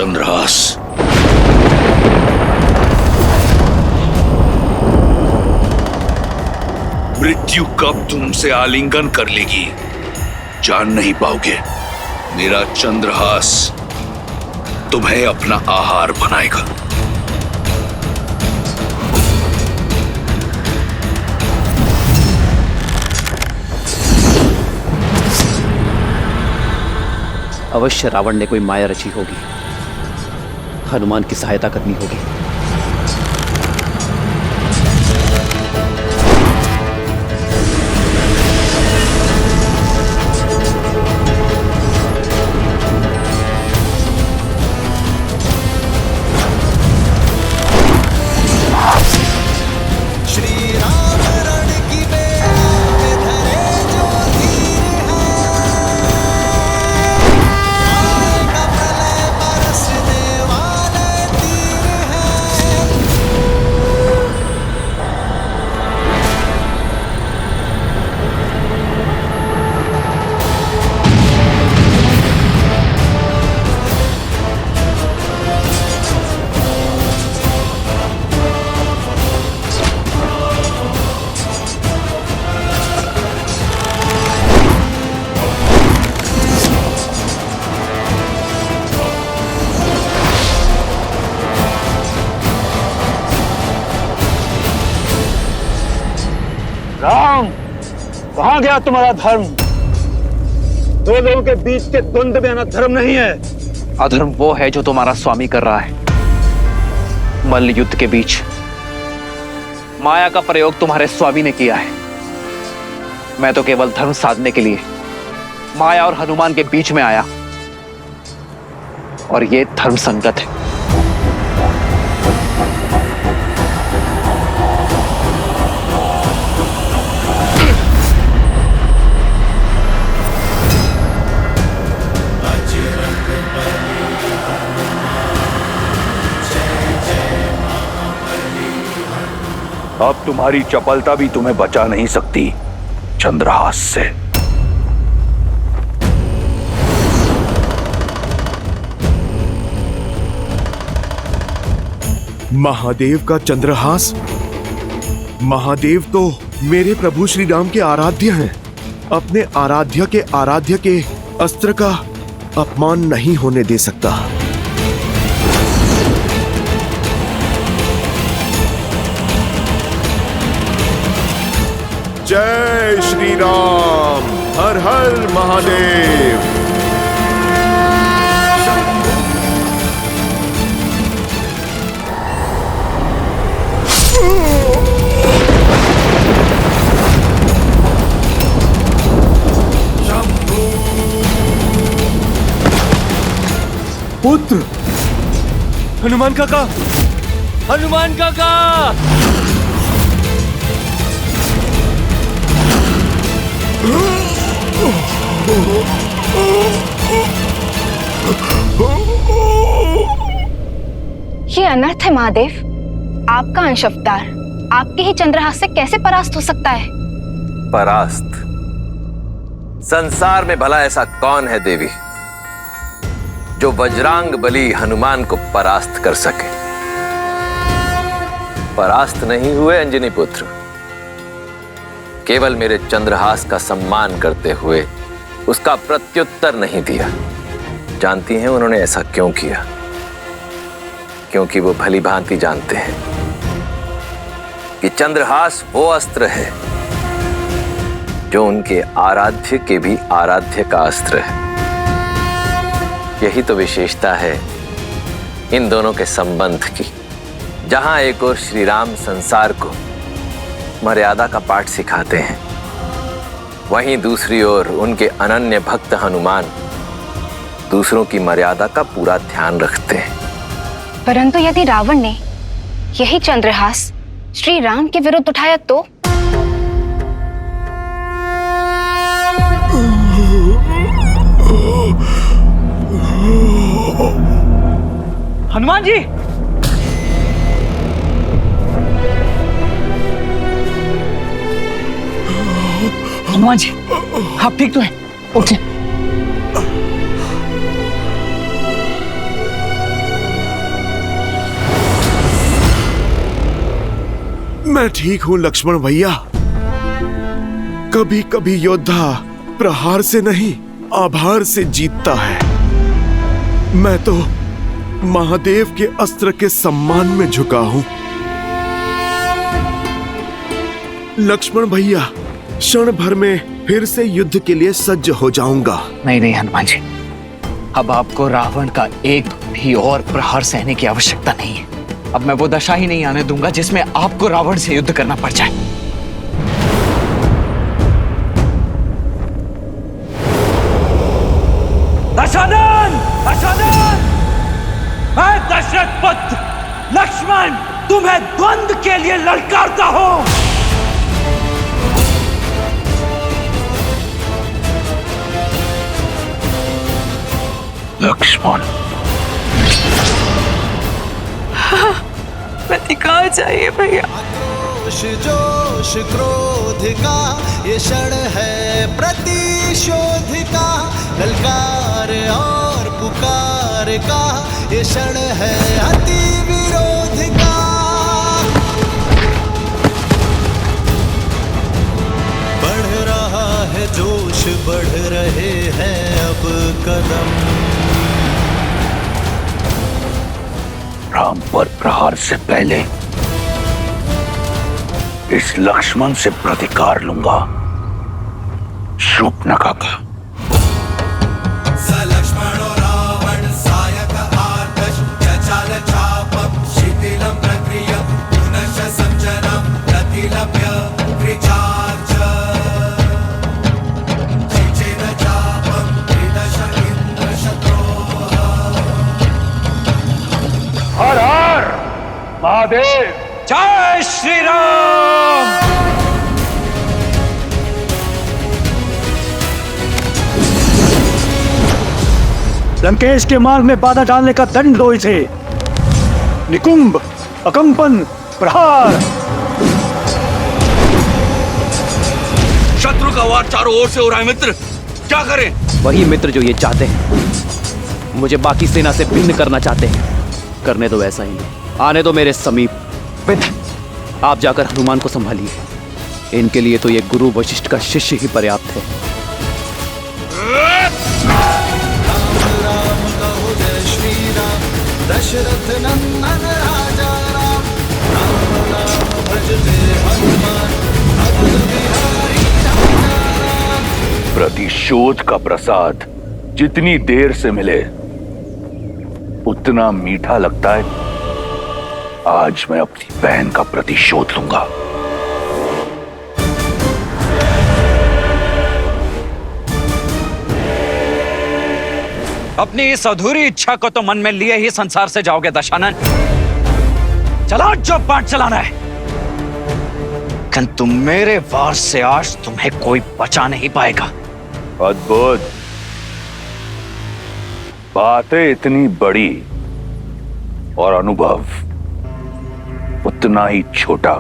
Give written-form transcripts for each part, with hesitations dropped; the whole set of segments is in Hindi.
चंद्रहास, मृत्यु कब तुमसे आलिंगन कर लेगी जान नहीं पाओगे। मेरा चंद्रहास तुम्हें अपना आहार बनाएगा। अवश्य रावण ने कोई माया रची होगी, हनुमान की सहायता करनी होगी। राम, कहां गया तुम्हारा धर्म? दो लोगों के बीच के द्वंद्व में आना धर्म नहीं है। अधर्म वो है जो तुम्हारा स्वामी कर रहा है। मल्ल युद्ध के बीच माया का प्रयोग तुम्हारे स्वामी ने किया है। मैं तो केवल धर्म साधने के लिए माया और हनुमान के बीच में आया, और ये धर्म संगत है। अब तुम्हारी चपलता भी तुम्हें बचा नहीं सकती चंद्रहास से। महादेव का चंद्रहास? महादेव तो मेरे प्रभु श्री राम के आराध्य हैं। अपने आराध्य के अस्त्र का अपमान नहीं होने दे सकता। जय श्री राम, हर हर महादेव। पुत्र हनुमान काका, हनुमान काका! ये अनर्थ है महादेव। आपका अंश अवतार आपके ही चंद्रहास से कैसे परास्त हो सकता है? परास्त? संसार में भला ऐसा कौन है देवी जो वज्रांग बली हनुमान को परास्त कर सके? परास्त नहीं हुए अंजनी पुत्र, केवल मेरे चंद्रहास का सम्मान करते हुए उसका प्रत्युत्तर नहीं दिया। जानती हैं उन्होंने ऐसा क्यों किया? क्योंकि वो भली भांति जानते हैं कि चंद्रहास वो अस्त्र है जो उनके आराध्य के भी आराध्य का अस्त्र है। यही तो विशेषता है इन दोनों के संबंध की। जहां एक ओर श्री राम संसार को मर्यादा का पाठ सिखाते हैं, वहीं दूसरी ओर उनके अनन्य भक्त हनुमान दूसरों की मर्यादा का पूरा ध्यान रखते हैं। परंतु यदि रावण ने यही चंद्रहास श्री राम के विरुद्ध उठाया तो? हनुमान जी! हनुमान जी, आप ठीक तो हैं? उठिए। मैं ठीक हूँ लक्ष्मण भैया। कभी कभी योद्धा प्रहार से नहीं, आभार से जीतता है। मैं तो महादेव के अस्त्र के सम्मान में झुका हूँ। लक्ष्मण भैया, क्षण भर में फिर से युद्ध के लिए सज्ज हो जाऊंगा। नहीं नहीं हनुमान जी, अब आपको रावण का एक भी और प्रहार सहने की आवश्यकता नहीं है। अब मैं वो दशा ही नहीं आने दूंगा जिसमें आपको रावण से युद्ध करना पड़ जाए। दशानन! दशानन! मैं दशरथ पुत्र लक्ष्मण तुम्हें द्वंद्व के लिए ललकारता हूं। लक्ष्मण, प्रतिकार चाहिए भैया। जोश क्रोध का ये क्षण है प्रतिशोध का, ललकार और पुकार का ये क्षण है अति विरोध का। बढ़ रहा है जोश, बढ़ रहे हैं अब कदम। राम पर प्रहार से पहले इस लक्ष्मण से प्रतिकार लूंगा, शूर्पणखा का। हर हर महादेव! जय श्री राम! लंकेश के मार्ग में बाधा डालने का दंड दो इसे। निकुंभ, अकंपन, प्रहार। शत्रु का वार चारों ओर से हो रहा है मित्र, क्या करें? वही मित्र जो ये चाहते हैं, मुझे बाकी सेना से भिन्न करना चाहते हैं। करने दो ऐसा ही, आने दो मेरे समीप। आप जाकर हनुमान को संभालिए। इनके लिए तो ये गुरु वशिष्ठ का शिष्य ही पर्याप्त है। राम कहो जय श्री राम, दशरथ नंदन राजा राम। राम नाम भजते हनुमान, अवध बिहारी राजा राम। प्रतिशोध का प्रसाद जितनी देर से मिले उतना मीठा लगता है। आज मैं अपनी बहन का प्रतिशोध लूंगा। अपनी इस अधूरी इच्छा को तो मन में लिए ही संसार से जाओगे दशानन। चला जो पाठ चलाना है, किंतु मेरे वार से आज तुम्हें कोई बचा नहीं पाएगा। अद्भुत! बातें इतनी बड़ी और अनुभव उतना ही छोटा।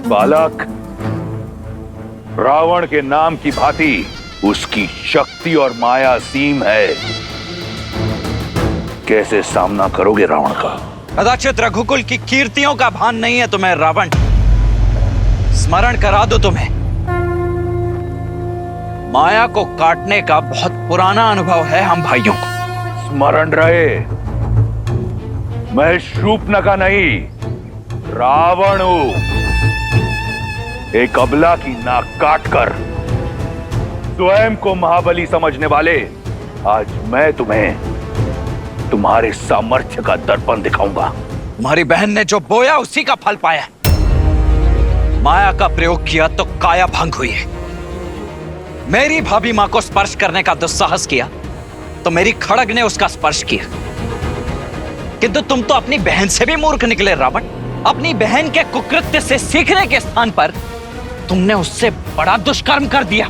बालक, रावण के नाम की भांति उसकी शक्ति और माया असीम है। कैसे सामना करोगे रावण का? कदाचित रघुकुल की कीर्तियों का भान नहीं है तुम्हें रावण। स्मरण करा दो तुम्हें, माया को काटने का बहुत पुराना अनुभव है हम भाइयों को। स्मरण रहे, मैं शूर्पणखा नहीं, रावण हूं। एक अबला की नाक काटकर स्वयं को महाबली समझने वाले, आज मैं तुम्हें तुम्हारे सामर्थ्य का दर्पण दिखाऊंगा। तुम्हारी बहन ने जो बोया उसी का फल पाया। माया का प्रयोग किया तो काया भंग हुई है। मेरी भाभी मां को स्पर्श करने का दुस्साहस किया तो मेरी खड़ग ने उसका स्पर्श किया। किंतु तुम तो अपनी बहन से भी मूर्ख निकले रावण। अपनी बहन के कुकृत्य से सीखने के स्थान पर तुमने उससे बड़ा दुष्कर्म कर दिया।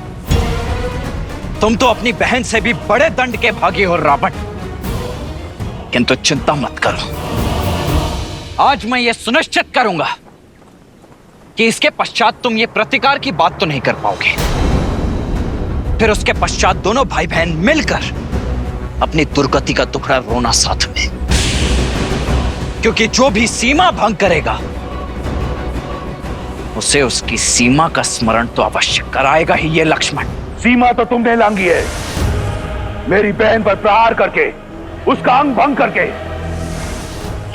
तुम तो अपनी बहन से भी बड़े दंड के भागी हो रावण। किंतु चिंता मत करो, आज मैं ये सुनिश्चित करूंगा कि इसके पश्चात तुम ये प्रतिकार की बात तो नहीं कर पाओगे। फिर उसके पश्चात दोनों भाई बहन मिलकर अपनी दुर्गति का दुखड़ा रोना साथ में, क्योंकि जो भी सीमा भंग करेगा उसे उसकी सीमा का स्मरण तो अवश्य कराएगा ही ये लक्ष्मण। सीमा तो तुमने लांघी है, मेरी बहन पर प्रहार करके, उसका अंग भंग करके।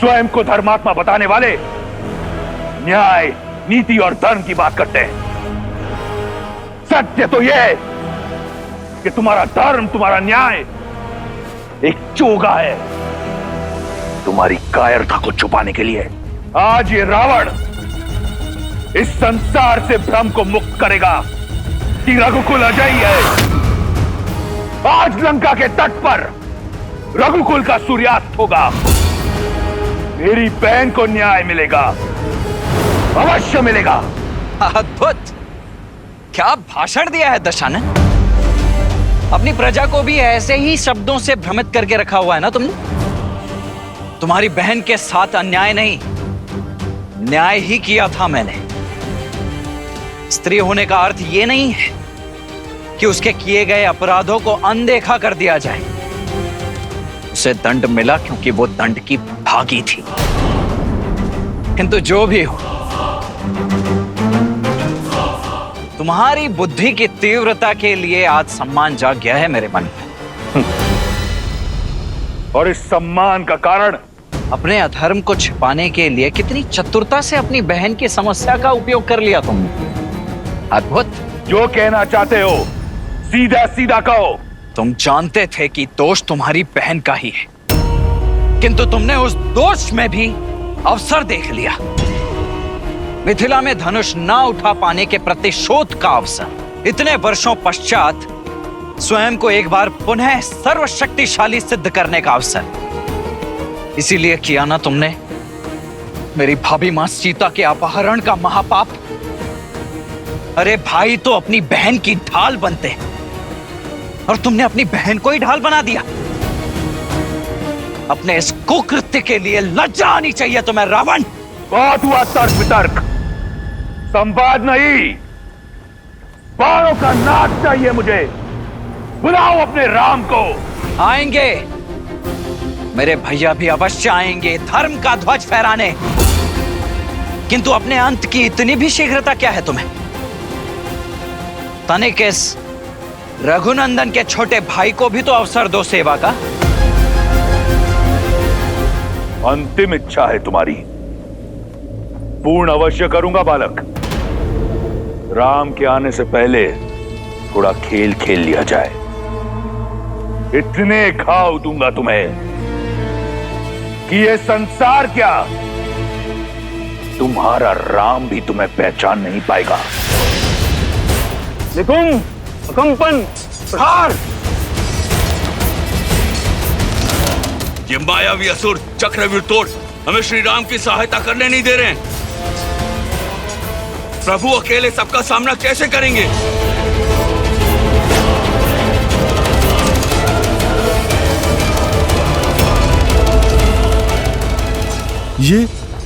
स्वयं को धर्मात्मा बताने वाले न्याय, नीति और धर्म की बात करते हैं। सत्य तो यह है कि तुम्हारा धर्म, तुम्हारा न्याय एक चोगा है। तुम्हारी कायरता को छुपाने के लिए आज ये रावण इस संसार से भ्रम को मुक्त करेगा कि रघुकुल अजयी है। आज लंका के तट पर रघुकुल का सूर्यास्त होगा। मेरी बहन को न्याय मिलेगा, अवश्य मिलेगा। अद्भुत! क्या भाषण दिया है दशानन। अपनी प्रजा को भी ऐसे ही शब्दों से भ्रमित करके रखा हुआ है ना तुमने। तुम्हारी बहन के साथ अन्याय नहीं, न्याय ही किया था मैंने। स्त्री होने का अर्थ यह नहीं है कि उसके किए गए अपराधों को अनदेखा कर दिया जाए। उसे दंड मिला क्योंकि वो दंड की भागी थी। किंतु जो भी हो, तुम्हारी बुद्धि की तीव्रता के लिए आज सम्मान जाग गया है मेरे मन में। और इस सम्मान का कारण अपने अधर्म को छिपाने के लिए कितनी चतुरता से अपनी बहन की समस्या का उपयोग कर लिया तुमने। अद्भुत! जो कहना चाहते हो सीधा सीधा कहो। तुम जानते थे कि दोष तुम्हारी बहन का ही है, किंतु तुमने उस दोष में भी अवसर देख लिया। मिथिला में धनुष ना उठा पाने के प्रतिशोध का अवसर। इतने वर्षों पश्चात स्वयं को एक बार पुनः सर्वशक्तिशाली सिद्ध करने का अवसर। इसीलिए किया ना तुमने मेरी भाभी मां सीता के अपहरण का महापाप। अरे भाई तो अपनी बहन की ढाल बनते हैं और तुमने अपनी बहन को ही ढाल बना दिया। अपने इस कुकृत्य के लिए लज्जा आनी चाहिए तुम्हें रावण। बहुत हुआ तर्क वितर्क, संवाद नहीं। बाणों का नाच चाहिए मुझे। बुलाओ अपने राम को। आएंगे, मेरे भैया भी अवश्य आएंगे धर्म का ध्वज फहराने। किंतु अपने अंत की इतनी भी शीघ्रता क्या है तुम्हें? तनिक इस रघुनंदन के छोटे भाई को भी तो अवसर दो सेवा का। अंतिम इच्छा है तुम्हारी, पूर्ण अवश्य करूंगा बालक। राम के आने से पहले थोड़ा खेल खेल लिया जाए। इतने घाव दूंगा तुम्हें कि ये संसार क्या, तुम्हारा राम भी तुम्हें पहचान नहीं पाएगा। निकुंभ, कंपन, प्रहार। ये मायावी असुर चक्रव्यूह तोड़ हमें श्री राम की सहायता करने नहीं दे रहे हैं। प्रभु अकेले सबका सामना कैसे करेंगे?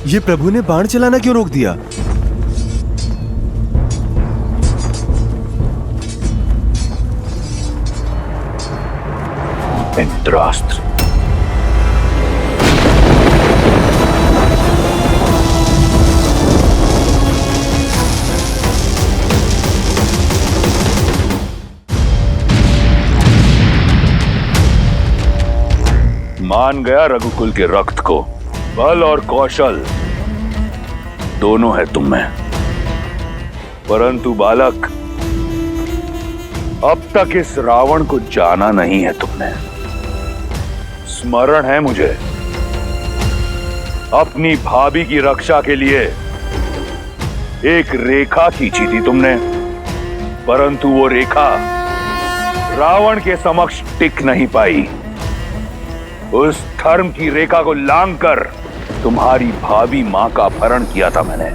ये प्रभु ने बाण चलाना क्यों रोक दिया? इंद्रास्त्र। मान गया रघुकुल के रक्त को। बल और कौशल दोनों है तुम में, परंतु बालक अब तक इस रावण को जाना नहीं है तुमने। स्मरण है मुझे, अपनी भाभी की रक्षा के लिए एक रेखा खींची थी तुमने, परंतु वो रेखा रावण के समक्ष टिक नहीं पाई। उस धर्म की रेखा को लांघकर तुम्हारी भाभी मां का अपहरण किया था मैंने।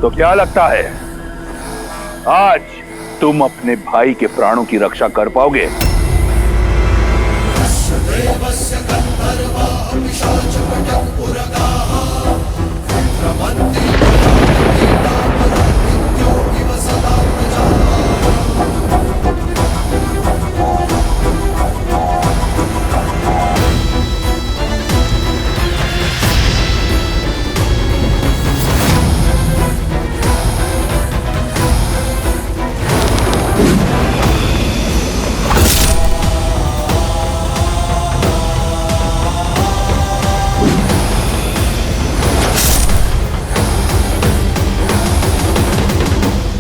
तो क्या लगता है आज तुम अपने भाई के प्राणों की रक्षा कर पाओगे?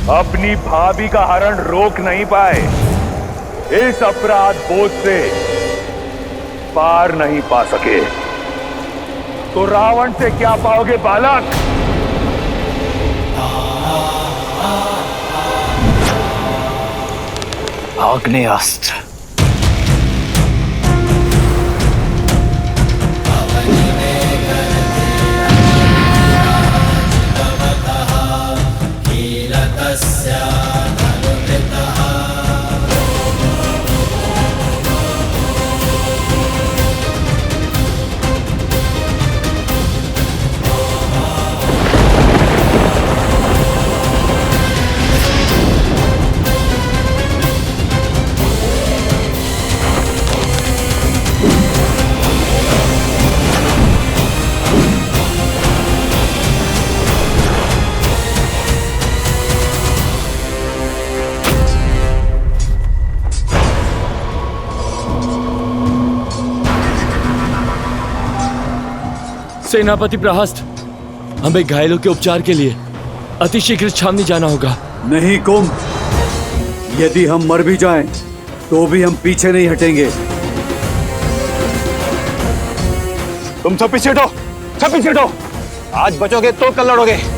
अपनी भाभी का हरण रोक नहीं पाए, इस अपराध बोझ से पार नहीं पा सके, तो रावण से क्या पाओगे बालक? आग्नेयास्त्र। सेनापति प्रहस्त, हमें घायलों के उपचार के लिए अतिशीघ्र छावनी जाना होगा। नहीं कुंभ, यदि हम मर भी जाएं, तो भी हम पीछे नहीं हटेंगे। तुम सब पीछे हटो, सब पीछे हटो। आज बचोगे तो कल लड़ोगे।